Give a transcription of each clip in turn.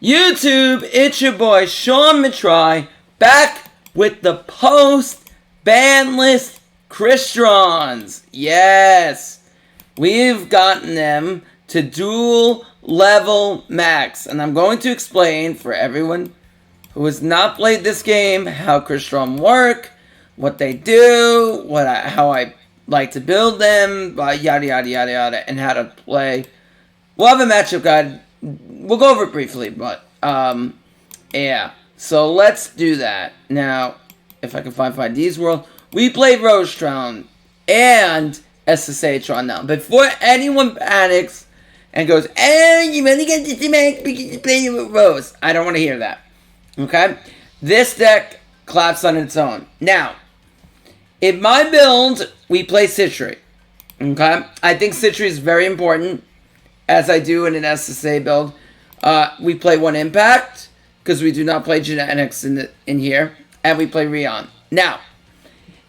YouTube, it's your boy Sean Matrai back with the post Banlist Crystrons. Yes, we've gotten them to dual level max, and I'm going to explain for everyone who has not played this game how Crystron work, what they do, how I like to build them, yada yada yada yada, and how to play. We'll have a matchup guide. We'll go over it briefly, but yeah. So let's do that now. If I can find 5D's world, we played Rosetron and SSHron now. Before anyone panics and goes, "Oh, you only get this match because you're playing with Rose," I don't want to hear that. Okay, this deck claps on its own. Now, in my build, we play Citrus. Okay, I think Citrus is very important, as I do in an SSA build. We play one Impact because we do not play Genetics in here, and we play Rion. Now,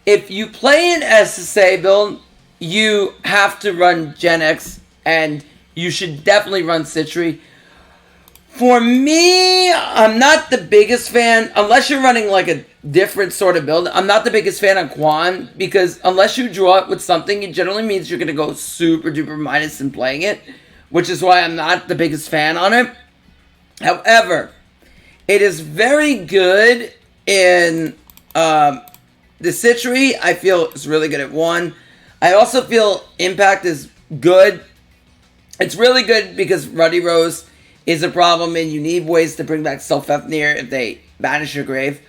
if you play an SSA build, you have to run Gen X, and you should definitely run Citrus. For me, I'm not the biggest fan, unless you're running like a different sort of build. I'm not the biggest fan of Quan, because unless you draw it with something, it generally means you're going to go super duper minus in playing it, which is why I'm not the biggest fan on it. However, it is very good in the Citrus. I feel it's really good at 1. I also feel Impact is good. It's really good because Ruddy Rose is a problem, and you need ways to bring back Self-Efnir if they banish your grave.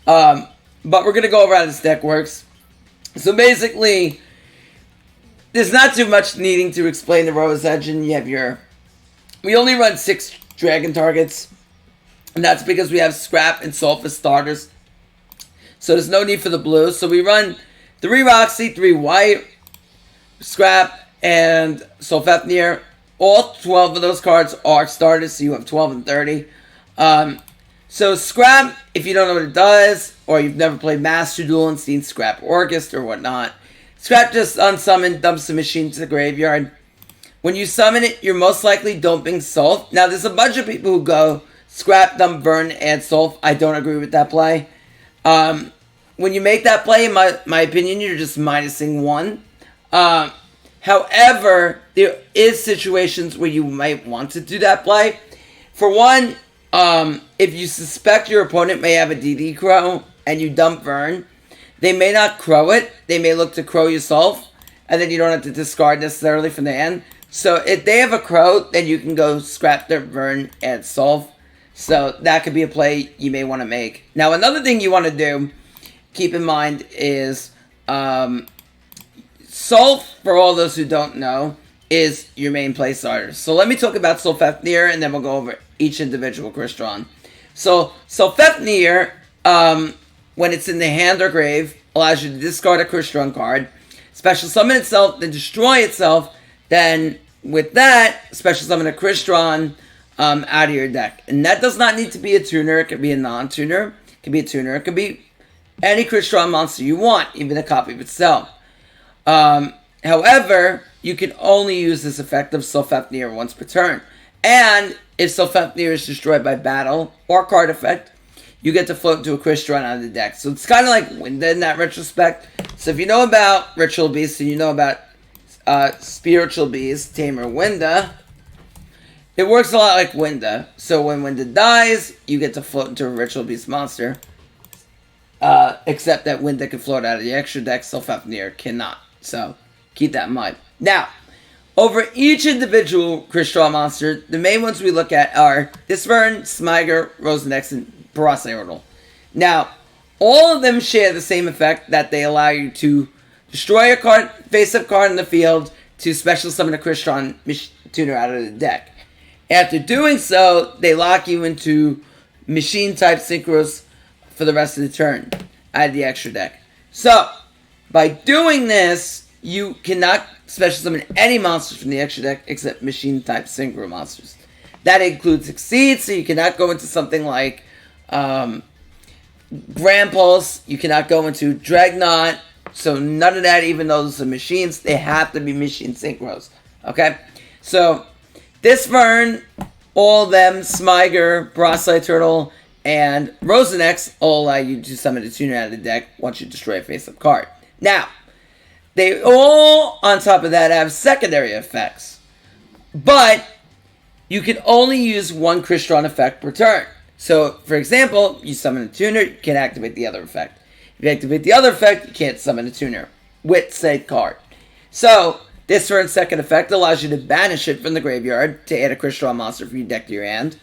But we're going to go over how this deck works. So basically, there's not too much needing to explain the Rose Engine. You have we only run 6 dragon targets, and that's because we have Scrap and Sulf as starters. So there's no need for the blue. So we run 3 Roxy, 3 White, Scrap, and Self-Efnir. All 12 of those cards are starters, so you have 12 and 30. So Scrap, if you don't know what it does, or you've never played Master Duel and seen Scrap Orchest or whatnot, Scrap just unsummon, dumps the machine to the graveyard. When you summon it, you're most likely dumping Sulf. Now, there's a bunch of people who go Scrap, dump, burn, add Sulf. I don't agree with that play. When you make that play, in my opinion, you're just minusing 1. However, there is situations where you might want to do that play. For one, if you suspect your opponent may have a DD Crow and you dump Vern, they may not Crow it. They may look to Crow yourself, and then you don't have to discard necessarily from the end. So if they have a Crow, then you can go Scrap their Vern and Sulf. So that could be a play you may want to make. Now, another thing you want to do, keep in mind, is Sulf, for all those who don't know, is your main play starter. So let me talk about Self-Efnir, and then we'll go over each individual Crystron. So Self-Efnir, when it's in the hand or grave, allows you to discard a Crystron card, special summon itself, then destroy itself. Then with that, special summon a Crystron out of your deck. And that does not need to be a tuner. It could be a non-tuner. It could be a tuner. It could be any Crystron monster you want, even a copy of itself. However, you can only use this effect of Self-Efnir once per turn. And if Self-Efnir is destroyed by battle or card effect, you get to float into a Crystron out of the deck. So it's kind of like Winda in that retrospect. So if you know about Ritual Beast and you know about Spiritual Beast, Tamer Winda, it works a lot like Winda. So when Winda dies, you get to float into a Ritual Beast monster. Except that Winda can float out of the extra deck, Self-Efnir cannot. So keep that in mind. Now, over each individual Crystron monster, the main ones we look at are Disvern, Smiger, Rosenex, and Paracerodal. Now, all of them share the same effect that they allow you to destroy a card, face-up card in the field, to special summon a Crystron tuner out of the deck. After doing so, they lock you into machine-type synchros for the rest of the turn out of the extra deck. So, by doing this, you cannot special summon any monsters from the extra deck except machine-type synchro monsters. That includes Exceed, so you cannot go into something like Grand Pulse. You cannot go into Dreadnought. So none of that, even though those are machines, they have to be machine synchros. Okay? So, this Vern all of them, Smiger, Brossite Turtle, and Rosenex, all allow you to summon a tuner out of the deck once you destroy a face-up card. Now, they all, on top of that, have secondary effects. But you can only use one Crystron effect per turn. So, for example, you summon a tuner, you can't activate the other effect. If you activate the other effect, you can't summon a tuner with said card. So, this turn's second effect allows you to banish it from the graveyard to add a Crystron monster from your deck to your hand.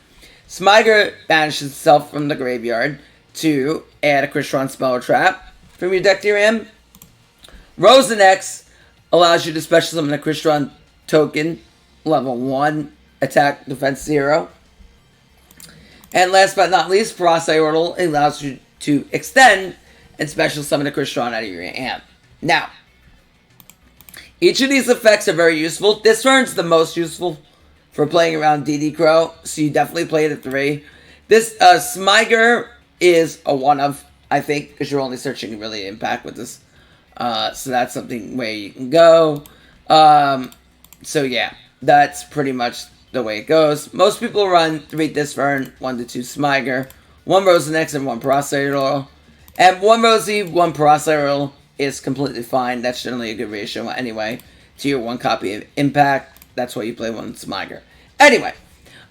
Smiger banishes itself from the graveyard to add a Crystron spell or trap from your deck to your hand. Rosenex allows you to special summon a Crystron token, level 1, attack, defense 0. And last but not least, Brossite Turtle allows you to extend and special summon a Crystron out of your hand. Now, each of these effects are very useful. This turn's the most useful for playing around DD Crow, so you definitely play it at 3. This Smiger is a one-of, I think, because you're only searching really impact with this. So that's something where you can go. So yeah, that's pretty much the way it goes. Most people run 3 Disfern, 1 to 2 Smiger, 1 Rosenex, and 1 Brossite Turtle. And 1 Rosie, 1 Brossite Turtle is completely fine. That's generally a good ratio anyway to your 1 copy of Impact. That's why you play 1 Smiger. Anyway,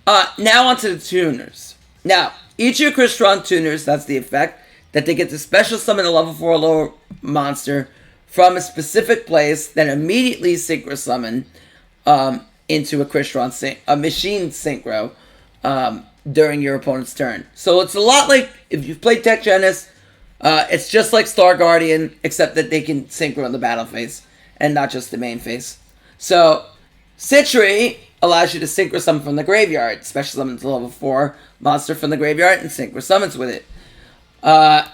now onto the tuners. Now, each of your Crystron tuners, that's the effect, that they get to special summon a level 4 or lower monster from a specific place, then immediately synchro summon into a Crystron a machine synchro during your opponent's turn. So it's a lot like if you've played Tech Genis, it's just like Star Guardian, except that they can synchro on the battle phase and not just the main phase. So Citry allows you to synchro summon from the graveyard, special summons the level 4 monster from the graveyard and synchro summons with it.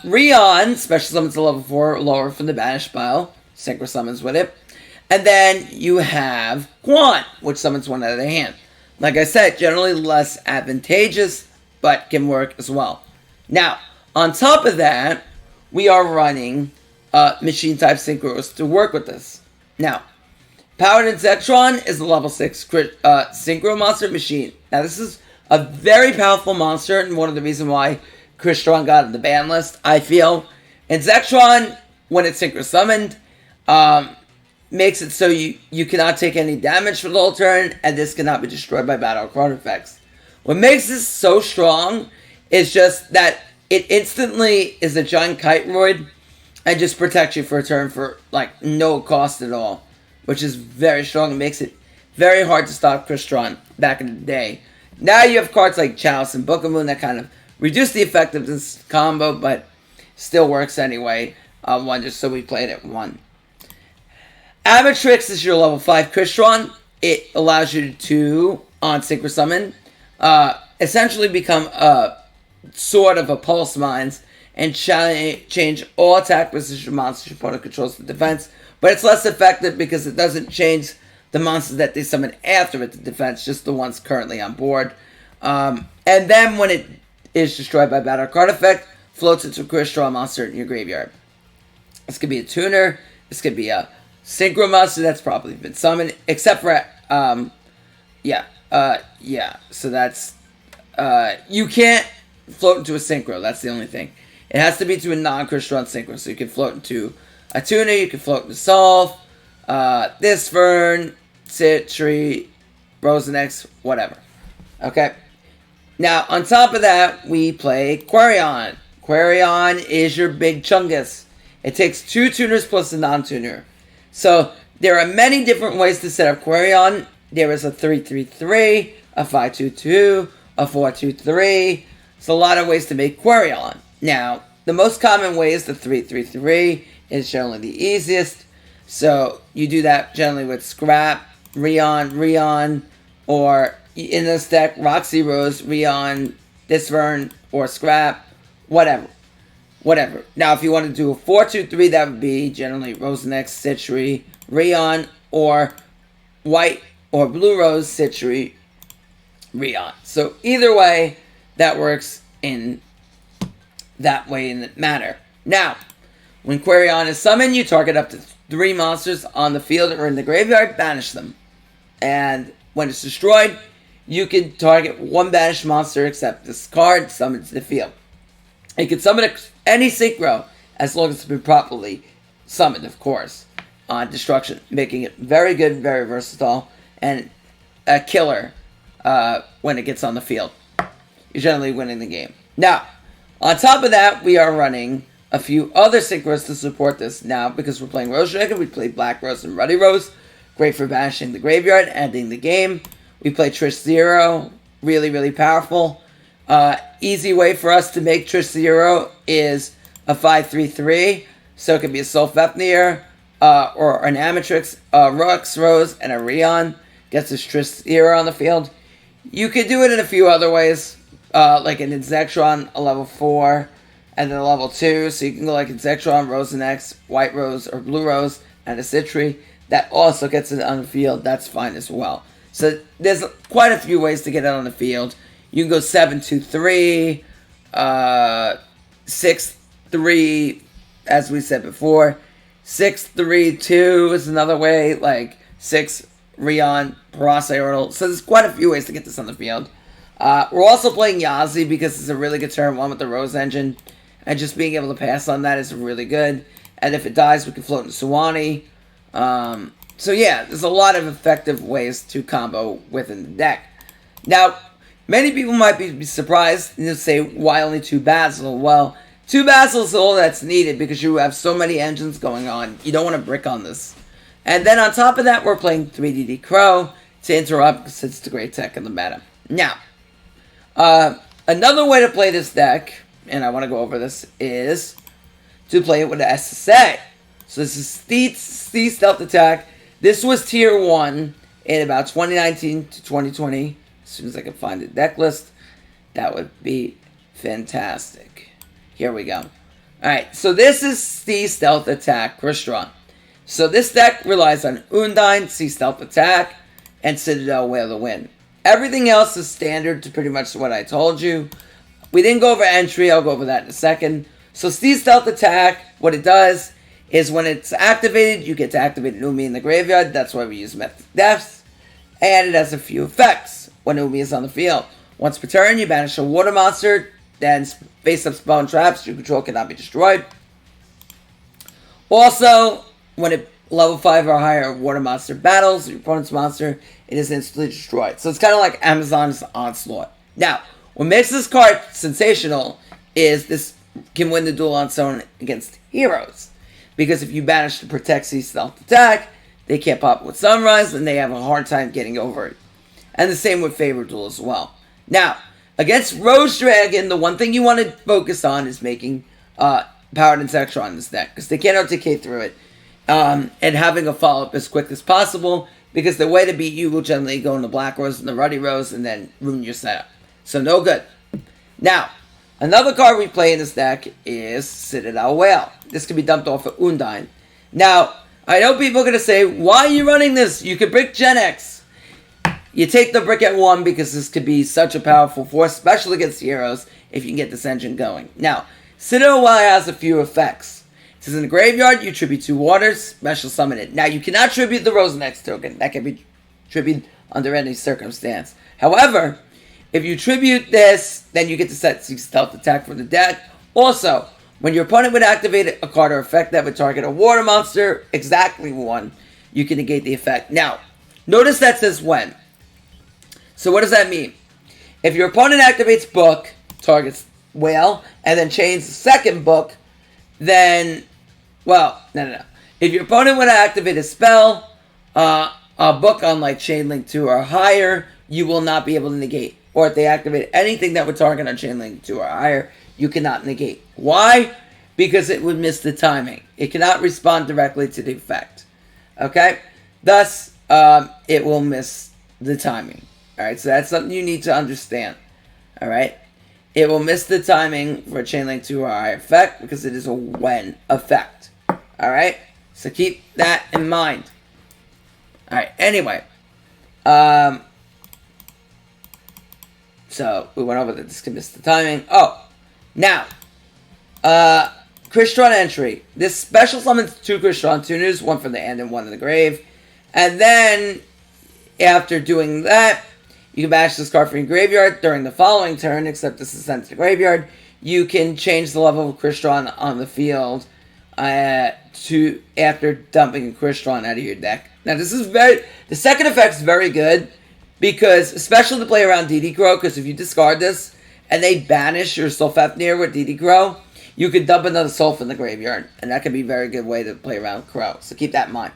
Rion special summons the level 4 or lower from the banished pile, synchro summons with it. And then you have Quant, which summons 1 out of the hand. Like I said, generally less advantageous, but can work as well. Now, on top of that, we are running machine type synchros to work with this. Now, Paladin Zectron is a level 6 synchro monster machine. Now, this is a very powerful monster, and one of the reasons why Crystron got on the ban list, I feel. And Zectron, when it's synchro summoned, makes it so you cannot take any damage for the whole turn, and this cannot be destroyed by battle or card effects. What makes this so strong is just that it instantly is a giant kite roid and just protects you for a turn for like no cost at all, which is very strong and makes it very hard to stop Crystron back in the day. Now you have cards like Chalice and Book of Moon that kind of reduce the effectiveness of this combo, but still works anyway. One just so we played it 1. Amatrix is your level 5 Crystron. It allows you to, on synchro summon, essentially become a sort of a pulse mines and change all attack position monsters your opponent controls the defense. But it's less effective because it doesn't change the monsters that they summon after it to defense, just the ones currently on board. And then when it is destroyed by battle card effect, floats into a Crystron monster in your graveyard. This could be a tuner. This could be a synchro monster that's probably been summoned, except for so that's you can't float into a synchro. That's the only thing. It has to be to a non-Crystron synchro. So you can float into a tuner, you can float into Solve, Disfern, Citry, Rosenex, whatever. Okay. Now, on top of that, we play Quarion. Quarion is your big chungus. It takes 2 tuners plus a non-tuner. So, there are many different ways to set up Quarion. There is a 3-3-3, a 5-2-2, a 4-2-3. It's a lot of ways to make Quarion. Now, the most common way is the 3-3-3. It's generally the easiest. So, you do that generally with Scrap, Rion, or in this deck, Roxy Rose, Rion, Disfern, or Scrap, whatever. Now, if you want to do a 4-2-3, that would be generally Rosenex, Citry, Rion, or White or Blue Rose, Citry, Rion. So either way, that works in that way in the matter. Now, when Quarion is summoned, you target up to 3 monsters on the field or in the graveyard, banish them. And when it's destroyed, you can target one banished monster except this card, summon to the field. You can summon any synchro as long as it's been properly summoned, of course, on destruction, making it very good, very versatile, and a killer when it gets on the field. You're generally winning the game. Now, on top of that, we are running a few other synchros to support this now because we're playing Rose Dragon. We play Black Rose and Ruddy Rose. Great for banishing the graveyard, ending the game. We play Trish Zero. Really, really powerful. Easy way for us to make Trish Zero is a 5/3/3. So it can be a Soul Fafnir or an Amatrix, Rux Rose, and a Rion. Gets this Trish Zero on the field. You could do it in a few other ways. Like an Inzextron, a level 4, and then a level 2. So you can go like Inzextron, Rose and X, White Rose, or Blue Rose, and a Citri. That also gets it on the field. That's fine as well. So there's quite a few ways to get it on the field. You can go 7-2-3, 6-3, as we said before. 6-3-2 is another way, like 6 Rion, Parase Ortal. So there's quite a few ways to get this on the field. We're also playing Yazi because it's a really good turn one with the Rose engine. And just being able to pass on that is really good. And if it dies, we can float into Suwani. So yeah, there's a lot of effective ways to combo within the deck. Now, many people might be surprised and say, why only 2 Basil? Well, 2 Basil is all that's needed because you have so many engines going on. You don't want to brick on this. And then on top of that, we're playing 3DD Crow to interrupt because it's the great tech in the meta. Now, another way to play this deck, and I want to go over this, is to play it with an SSA. So this is Steve Stealth Attack. This was tier 1 in about 2019 to 2020. As soon as I can find the deck list, that would be fantastic. Here we go. Alright, so this is Steve Stealth Attack Crystron. So this deck relies on Undine, Sea Stealth Attack, and Citadel Whale to win. Everything else is standard to pretty much what I told you. We didn't go over entry. I'll go over that in a second. So Steve Stealth Attack, what it does is when it's activated, you get to activate Umi in the graveyard. That's why we use Method Deaths. And it has a few effects when Umi is on the field. Once per turn, you banish a water monster. Then face-up spell and traps you control cannot be destroyed. Also, when it level 5 or higher water monster battles your opponent's monster, it is instantly destroyed. So it's kind of like Amazon's Onslaught. Now, what makes this card sensational is this can win the duel on its own against heroes. Because if you banish the Protect Sea Stealth Attack, they can't pop with Sunrise, and they have a hard time getting over it. And the same with Favor Duel as well. Now, against Rose Dragon, the one thing you want to focus on is making Powered Inzextron in this deck. Because they can't OTK through it. And having a follow-up as quick as possible. Because the way to beat you will generally go into Black Rose and the Ruddy Rose and then ruin your setup. So no good. Now, another card we play in this deck is Citadel Whale. This can be dumped off of Undine. Now, I know people are going to say, why are you running this? You could brick Gen X. You take the brick at 1 because this could be such a powerful force, especially against heroes, if you can get this engine going. Now, Citadel Whale has a few effects. It says in the graveyard, you tribute 2 waters, special summon it. Now, you cannot tribute the Rose Next token. That can be tributed under any circumstance. However, if you tribute this, then you get to set Stealth Attack from the deck. Also, when your opponent would activate a card or effect that would target a water monster, exactly 1, you can negate the effect. Now, notice that says when. So what does that mean? If your opponent activates Book, targets Whale, and then chains the second Book, then, well, no. If your opponent would activate a spell, a Book on like Chain Link 2 or higher, you will not be able to negate. Or if they activate anything that would target on Chain Link 2 or higher, you cannot negate. Why? Because it would miss the timing. It cannot respond directly to the effect. Okay? Thus, it will miss the timing. Alright, so that's something you need to understand. Alright? It will miss the timing for a Chain Link 2 or higher effect because it is a when effect. Alright? So keep that in mind. Alright, anyway. So, we went over that this can miss the timing. Oh, now, Crystron entry. This special summons 2 Crystron tuners, 1 from the end and 1 in the grave. And then, after doing that, You can banish this card from your graveyard during the following turn, except this is sent to the graveyard. You can change the level of Crystron on the field to after dumping a Crystron out of your deck. Now this is the second effect is very good because, especially to play around DD Crow, because if you discard this and they banish your Sylphepnir with DD Crow, you could dump another Sylph in the graveyard, and that could be a very good way to play around Crow. So keep that in mind.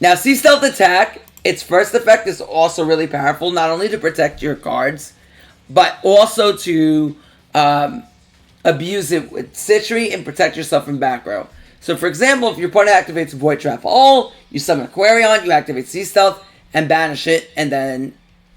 Now, Sea Stealth Attack, its first effect is also really powerful, not only to protect your cards, but also to abuse it with Citry and protect yourself from back row. So, for example, if your opponent activates Void Trap All, you summon Aquarion, you activate Sea Stealth, and banish it, and then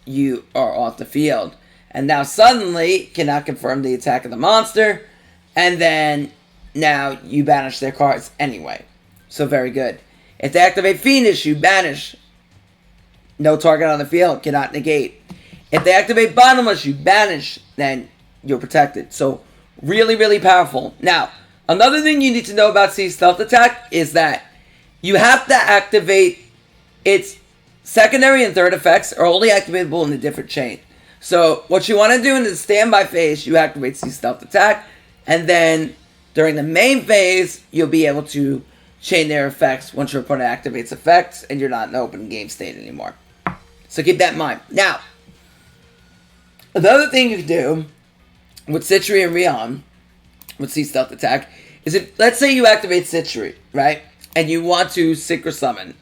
you are off the field. And now suddenly, cannot confirm the attack of the monster, and then now you banish their cards anyway. So very good. If they activate Fiendish, you banish. No target on the field, cannot negate. If they activate Bottomless, you banish, then you're protected. So really, really powerful. Now, another thing you need to know about Sea Stealth Attack is that you have to activate its secondary and third effects are only activatable in a different chain. So what you want to do in the standby phase, you activate Sea Stealth Attack, and then during the main phase, you'll be able to chain their effects once your opponent activates effects and you're not in open game state anymore. So keep that in mind. Now, another thing you can do with Citry and Rion, with Sea Stealth Attack, is if, let's say you activate Citry, right? And you want to Synchro Summon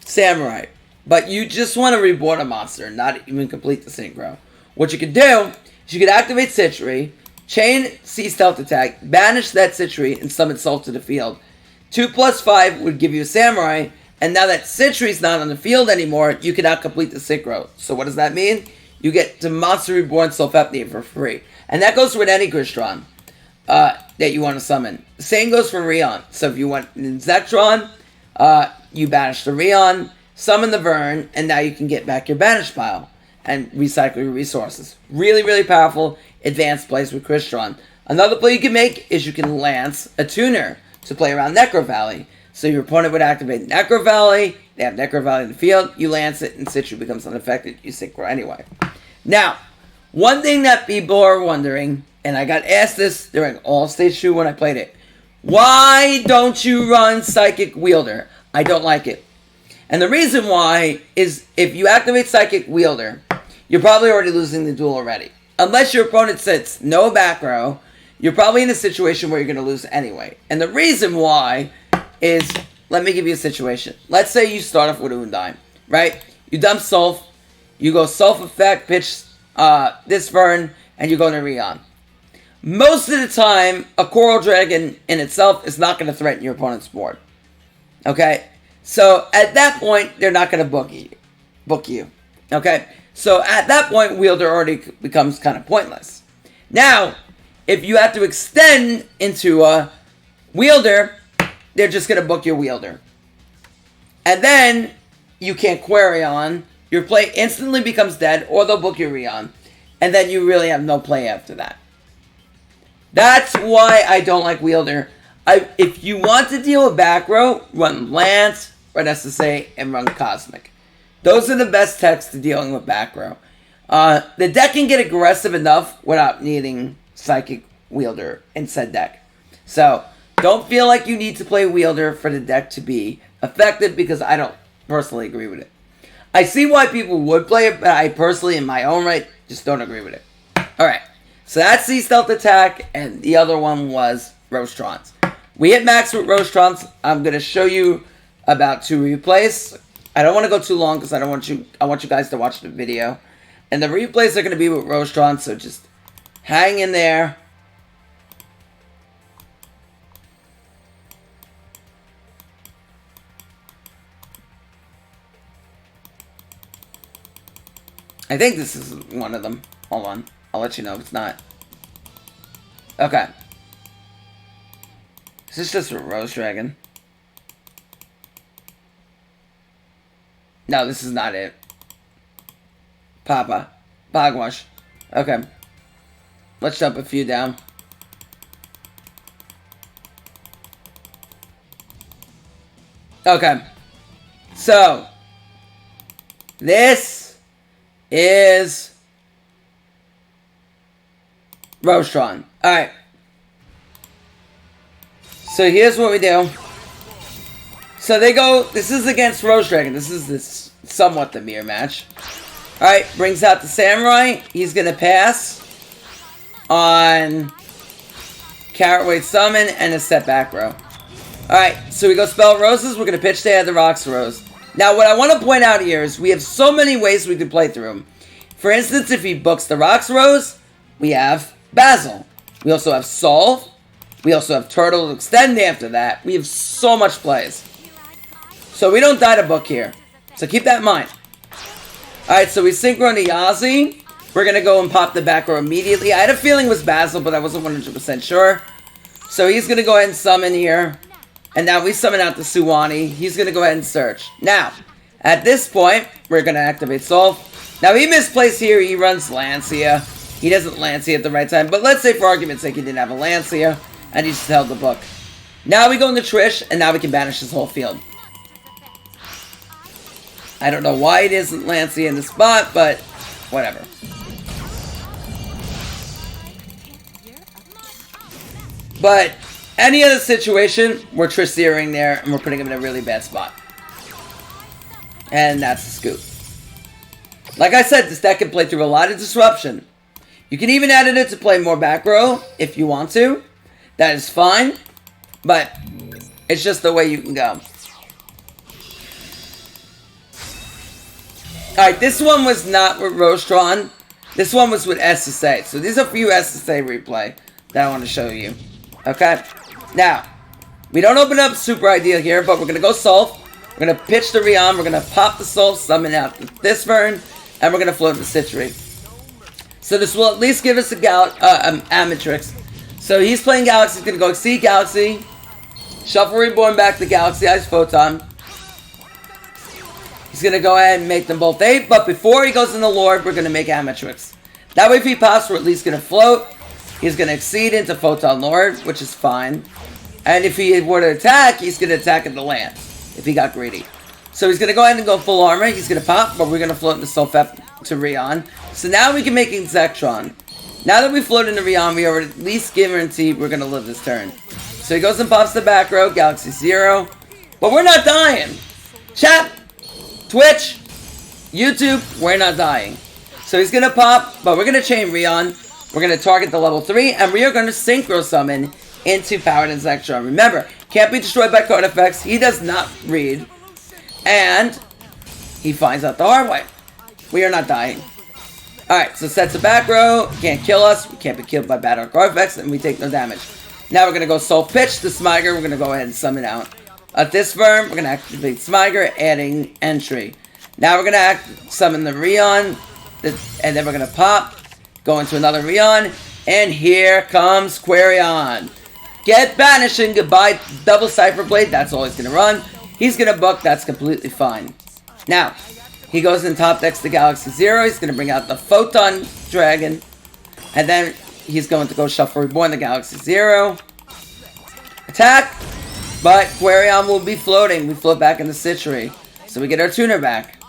Samurai, but you just want to reborn a monster, not even complete the Synchro. What you could do is you could activate Citry, chain Sea Stealth Attack, banish that Citry, and summon Salt to the field. 2+5 would give you a Samurai, and now that Citry's not on the field anymore, you cannot complete the Synchro. So what does that mean? You get the Monster Reborn Sylphepnir for free. And that goes with any Crystron that you want to summon. The same goes for Rion. So if you want Zektron, you banish the Rion, summon the Vern, and now you can get back your banish pile and recycle your resources. Really, really powerful advanced plays with Crystron. Another play you can make is you can Lance a Tuner to play around Necro Valley. So your opponent would activate Necro Valley, they have Necro Valley in the field, you Lance it, and Citry becomes unaffected, you Synchro anyway. Now, one thing that people are wondering, and I got asked this during All Stage 2 when I played it, why don't you run Psychic Wielder? I don't like it. And the reason why is if you activate Psychic Wielder, you're probably already losing the duel already. Unless your opponent sits no back row, you're probably in a situation where you're going to lose anyway. And the reason why is, let me give you a situation. Let's say you start off with Undine, right? You dump Sulph, you go Sulph effect, pitch this Vern, and you go to Rion. Most of the time, a Coral Dragon in itself is not going to threaten your opponent's board. Okay? So, at that point, they're not going to book you. Okay? So, at that point, Wielder already becomes kind of pointless. Now, if you have to extend into a Wielder, they're just going to book your Wielder. And then, you can't query on. Your play instantly becomes dead, or they'll book your Rion. And then you really have no play after that. That's why I don't like Wielder. If you want to deal with back row, run Lance, run SSA, and run Cosmic. Those are the best techs to dealing with back row. The deck can get aggressive enough without needing Psychic Wielder in said deck. So, don't feel like you need to play Wielder for the deck to be effective, because I don't personally agree with it. I see why people would play it, but I personally, in my own right, just don't agree with it. Alright, so that's Sea Stealth Attack, and the other one was Rostrons. We hit max with Rostrons. I'm going to show you about 2 replays. I don't want to go too long because I want you guys to watch the video. And the replays are going to be with Rostrons, so just hang in there. I think this is one of them. Hold on. I'll let you know if it's not. Okay. Is this just a Rose Dragon? No, this is not it. Papa. Bogwash. Okay. Let's jump a few down. Okay. So, this is Crystron. Alright. So here's what we do. So they go, this is against Rose Dragon. This is somewhat the mirror match. Alright, brings out the Samurai. He's going to pass on Carrot Weight Summon and a set back row. Alright, so we go Spell Roses. We're going to pitch to add the Rocks Rose. Now, what I want to point out here is we have so many ways we can play through them. For instance, if he books the Rocks Rose, we have Basil. We also have Solve. We also have Turtle to extend after that. We have so much plays. So we don't die to book here. So keep that in mind. Alright, so we Synchro Tactics. We're going to go and pop the back row immediately. I had a feeling it was Basil, but I wasn't 100% sure. So he's going to go ahead and summon here. And now we summon out the Suwani. He's going to go ahead and search. Now, at this point, we're going to activate Solve. Now, he misplays here. He runs Lancia. He doesn't Lancia at the right time. But let's say, for argument's sake, he didn't have a Lancia. And he just held the book. Now we go into Trish. And now we can banish his whole field. I don't know why it isn't Lancia in the spot, but whatever. But any other situation, we're Triceriing there, and we're putting him in a really bad spot. And that's the scoop. Like I said, this deck can play through a lot of disruption. You can even edit it to play more back row, if you want to. That is fine. But it's just the way you can go. Alright, this one was not with Crystron. This one was with SSA. So these are for you SSA replay that I want to show you. Okay? Now, we don't open up super ideal here, but we're going to go Solve. We're going to pitch the Rion. We're going to pop the Solve, summon out this Vern, and we're going to float the Citry. So this will at least give us a Amatrix. So he's playing Galaxy. He's going to go Exceed Galaxy. Shuffle Reborn back to Galaxy Eyes Photon. He's going to go ahead and make them both 8, but before he goes in the Lord, we're going to make Amatrix. That way if he pops, we're at least going to float. He's going to Exceed into Photon Lord, which is fine. And if he were to attack, he's going to attack at the land, if he got greedy. So he's going to go ahead and go full armor. He's going to pop, but we're going to float into Sulfep to Rion. So now we can make Insectron. Now that we float into Rion, we are at least guaranteed we're going to live this turn. So he goes and pops the back row, Galaxy 0. But we're not dying. Chat! Twitch, YouTube, we're not dying. So he's going to pop, but we're going to chain Rion. We're going to target the level 3, and we are going to Synchro Summon into Powered Insectron. Remember, can't be destroyed by card effects. He does not read. And he finds out the hard way. We are not dying. Alright, so sets a back row. Can't kill us. We can't be killed by battle card effects, and we take no damage. Now we're going to go Soul Pitch to Smiger. We're going to go ahead and summon out this Verm. We're going to activate Smiger, adding Entry. Now we're going to summon the Rion, and then we're going to pop, go into another Rion, and here comes Quarion. Get Banishing, goodbye, double Cypher Blade, that's all he's going to run. He's going to book, that's completely fine. Now, he goes in top decks to Galaxy 0, he's going to bring out the Photon Dragon, and then he's going to go Shuffle Reborn the Galaxy 0. Attack! But Quarion will be floating. We float back in the Citry. So we get our tuner back.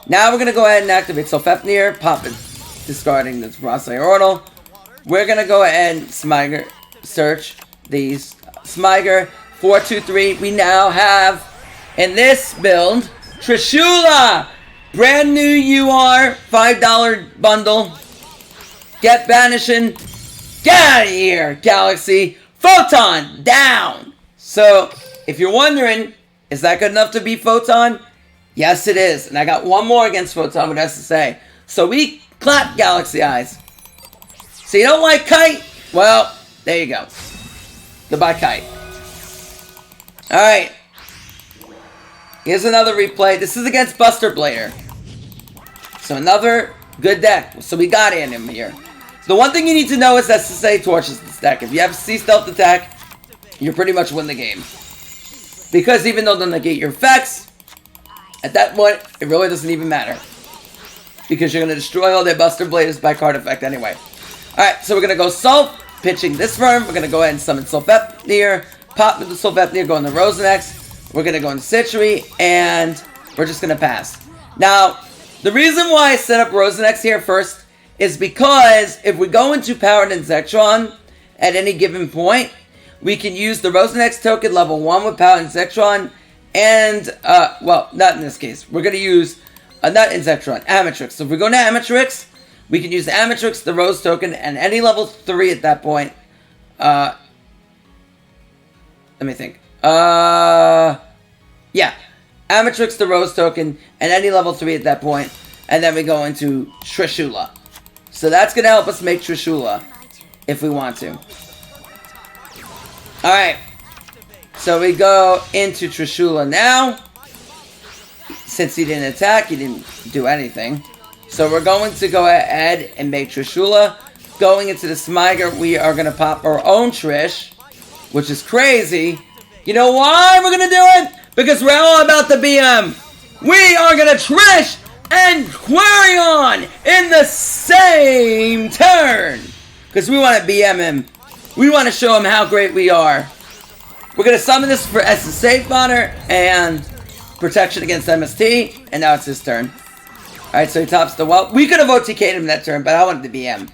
Now we're going to go ahead and activate Sulfepnir. Pop it. Discarding the Rossai Ortal. We're going to go ahead and Smiger. Search these. Smiger. 4-2-3. We now have, in this build, Trishula. Brand new UR. $5 bundle. Get Banishing. Get out of here, Galaxy. Photon. Down. So, if you're wondering, is that good enough to beat Photon? Yes, it is. And I got one more against Photon with SSA. So we clap Galaxy Eyes. So you don't like Kite? Well, there you go. Goodbye, Kite. Alright. Here's another replay. This is against Buster Blader. So another good deck. So we got in him here. The one thing you need to know is that SSA torches this deck. If you have C Stealth attack, you pretty much win the game. Because even though they'll negate your effects, at that point, it really doesn't even matter. Because you're going to destroy all their Buster Bladers by card effect anyway. Alright, so we're going to go Sulf, pitching this Verm. We're going to go ahead and summon Sulfepnir, pop with the Sulfepnir, go into Rosenex. We're going to go into Citry, and we're just going to pass. Now, The reason why I set up Rosenex here first is because if we go into Powered and Zectron at any given point, we can use the Rosenex token level 1 with Powered and Zectron and, well, not in this case. We're going to use, not in Zectron, Amatrix. So if we go to Amatrix, we can use the Amatrix, the Rose token, and any level 3 at that point. Let me think. Yeah. Amatrix, the Rose token, and any level 3 at that point. And then we go into Trishula. So that's going to help us make Trishula if we want to. Alright. So we go into Trishula now. Since he didn't attack, he didn't do anything. So we're going to go ahead and make Trishula. Going into the Smiger, we are going to pop our own Trish, which is crazy. You know why we're going to do it? Because we're all about the BM. We are going to Trish and Quarion in the same turn. Because we want to BM him. We want to show him how great we are. We're going to summon this for as a safe honor and protection against MST. And now it's his turn. Alright, so he tops the wall. We could have OTK'd him that turn, but I wanted to BM.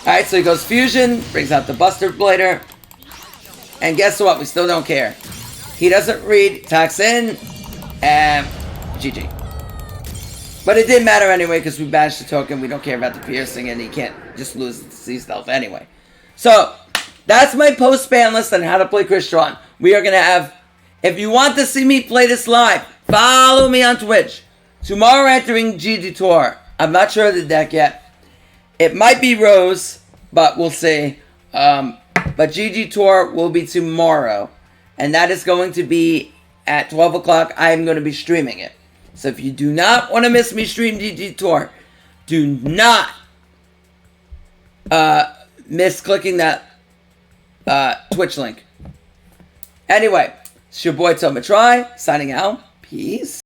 Alright, so he goes Fusion. Brings out the Buster Blader. And guess what? We still don't care. He doesn't read, attacks in, and GG. But it didn't matter anyway because we banished the token. We don't care about the piercing, and he can't just lose the C stealth anyway. So, that's my post-ban list on how to play Crystron. We are going to have, if you want to see me play this live, follow me on Twitch. Tomorrow entering GG Toor. I'm not sure of the deck yet. It might be Rose, but we'll see. But GG Toor will be tomorrow. And that is going to be at 12 o'clock. I'm going to be streaming it. So if you do not want to miss me stream GG Toor, do not miss clicking that Twitch link. Anyway, it's your boy Sean Matrai signing out. Peace.